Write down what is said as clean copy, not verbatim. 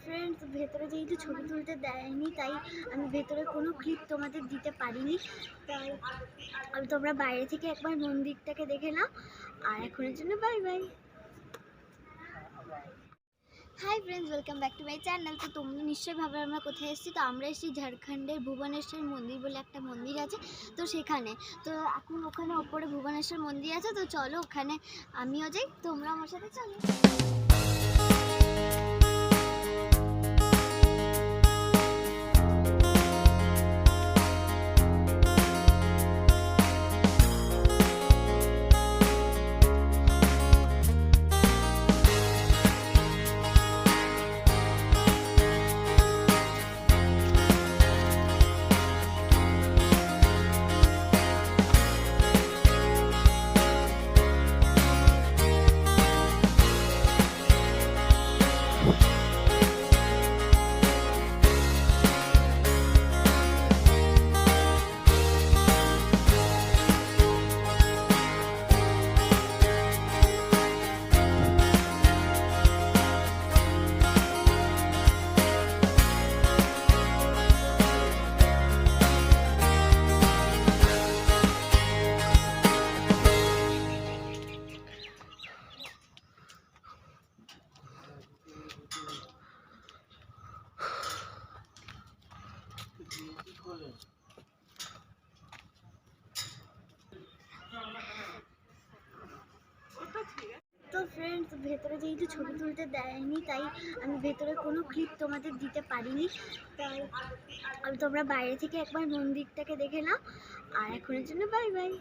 Friends, ভেতরে যেহেতু ছবি তুলতে দেয়নি তাই আমি ভেতরে কোনো ক্লিপ তোমাদের দিতে পারিনি। তাই তোমরা বাইরে থেকে একবার মন্দিরটাকে দেখে নাও। আর এখনের জন্য bye bye. Hi friends, welcome back to my channel. তো তোমরা নিশ্চয়ই ভাবে আমরা কোথায় এসেছি। তো আমরা এসেছি ঝাড়খণ্ডের ভুবনেশ্বর মন্দির বলে একটা মন্দির আছে, তো সেখানে। তো এখন ওখানে ওপরে ভুবনেশ্বর মন্দির আছে, তো চলো ওখানে আমিও যাই, তোমরা আমার সাথে চলো। তো ফ্রেন্ডস, ভেতরে যেহেতু ছবি তুলতে দেয়নি তাই আমি ভেতরে কোনো ক্লিপ তোমাদের দিতে পারিনি। তাই তোমরা বাইরে থেকে একবার মন্দিরটাকে দেখে নাও। আর এখনের জন্য বাই বাই।